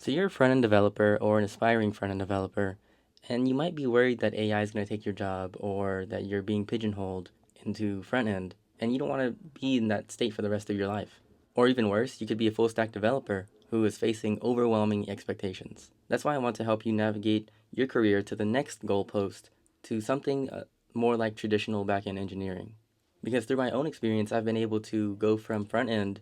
So you're a front-end developer or an aspiring front-end developer, and you might be worried that AI is going to take your job or that you're being pigeonholed into front-end, and you don't want to be in that state for the rest of your life. Or even worse, you could be a full-stack developer who is facing overwhelming expectations. That's why I want to help you navigate your career to the next goalpost, to something more like traditional back-end engineering. Because through my own experience, I've been able to go from front-end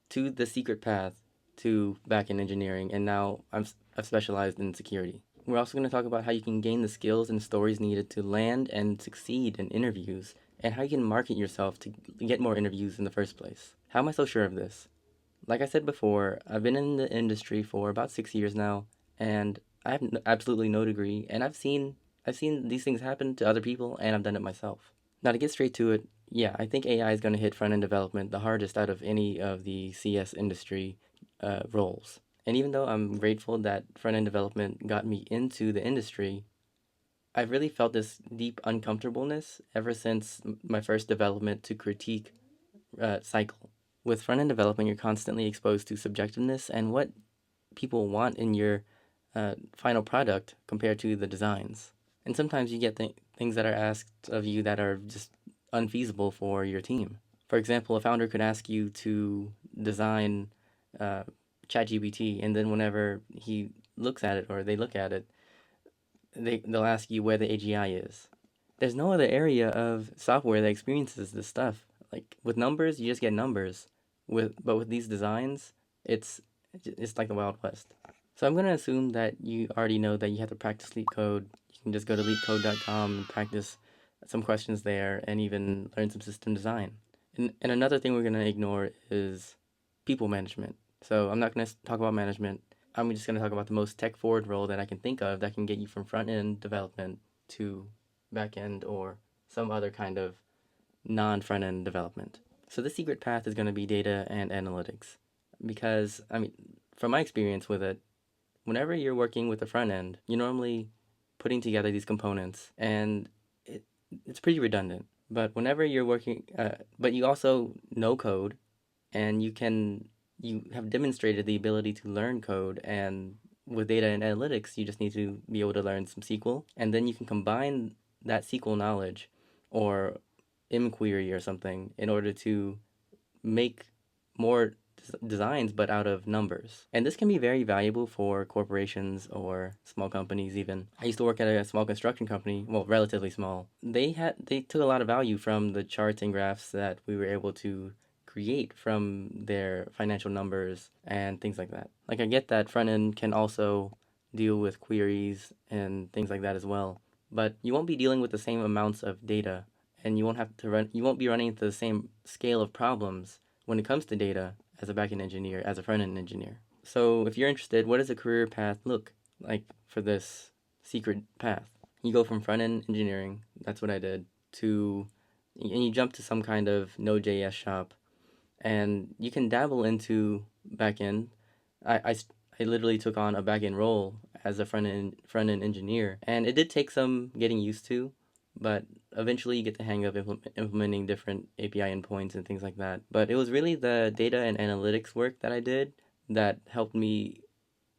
to the secret path to back-end engineering, and now I've specialized in security. We're also going to talk about how you can gain the skills and stories needed to land and succeed in interviews, and how you can market yourself to get more interviews in the first place. How am I so sure of this? Like I said before, I've been in the industry for about 6 years now, and I have absolutely no degree, and I've seen these things happen to other people, and I've done it myself. Now, to get straight to it, yeah, I think AI is going to hit front end development the hardest out of any of the CS industry roles. And even though I'm grateful that front end development got me into the industry, I've really felt this deep uncomfortableness ever since my first development to critique cycle. With front end development, you're constantly exposed to subjectiveness and what people want in your final product compared to the designs. And sometimes you get things that are asked of you that are just unfeasible for your team. For example, a founder could ask you to design uh, ChatGPT, and then whenever he looks at it or they look at it, they'll ask you where the AGI is. There's no other area of software that experiences this stuff. Like with numbers, you just get numbers. But with these designs, it's it's like the Wild West. So I'm gonna assume that you already know that you have to practice leak code. You can just go to leetcode.com and practice some questions there and even learn some system design. And another thing we're gonna ignore is people management. So I'm not gonna talk about management. I'm just gonna talk about the most tech forward role that I can think of that can get you from front end development to back end or some other kind of non front end development. So the secret path is going to be data and analytics. Because, I mean, from my experience with it, whenever you're working with the front end, you're normally putting together these components and it, it's pretty redundant. But whenever you're working, but you also know code and you have demonstrated the ability to learn code, and with data and analytics, you just need to be able to learn some SQL, and then you can combine that SQL knowledge or mQuery or something in order to make more designs but out of numbers. And this can be very valuable for corporations or small companies even. I used to work at a small construction company, well, relatively small. They took a lot of value from the charts and graphs that we were able to create from their financial numbers and things like that. Like I get that front end can also deal with queries and things like that as well, but you won't be dealing with the same amounts of data, and you won't be running into the same scale of problems when it comes to data as a backend engineer, as a front end engineer. So if you're interested, what does a career path look like for this secret path? You go from front end engineering, that's what I did, to and you jump to some kind of Node.js shop, and you can dabble into backend. I literally took on a backend role as a front end engineer, and it did take some getting used to, but eventually you get the hang of implementing different API endpoints and things like that. But it was really the data and analytics work that I did that helped me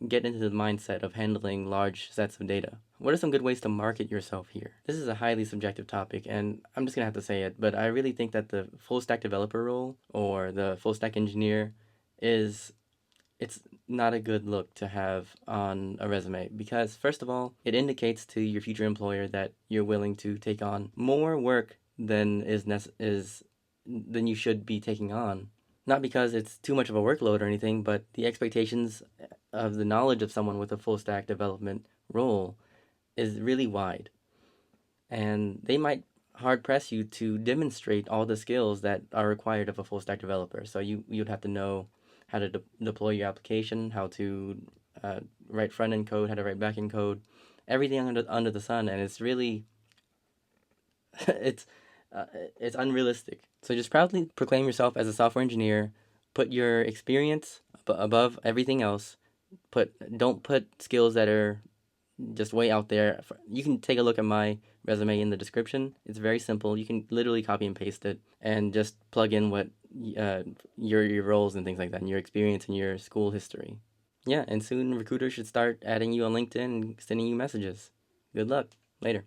get into the mindset of handling large sets of data. What are some good ways to market yourself here? This is a highly subjective topic, and I'm just gonna have to say it, but I really think that the full stack developer role or the full stack engineer is it's not a good look to have on a resume because first of all, it indicates to your future employer that you're willing to take on more work than is than you should be taking on. Not because it's too much of a workload or anything, but the expectations of the knowledge of someone with a full stack development role is really wide. And they might hard press you to demonstrate all the skills that are required of a full stack developer. So you'd have to know how to deploy your application, how to write front end code, how to write back end code, everything under the sun, and it's really it's uh, it's unrealistic. So just proudly proclaim yourself as a software engineer. Put your experience above everything else. Don't put skills that are just way out there. You can take a look at my resume in the description. It's very simple. You can literally copy and paste it and just plug in what your roles and things like that, and your experience and your school history. Yeah, and soon recruiters should start adding you on LinkedIn and sending you messages. Good luck. Later.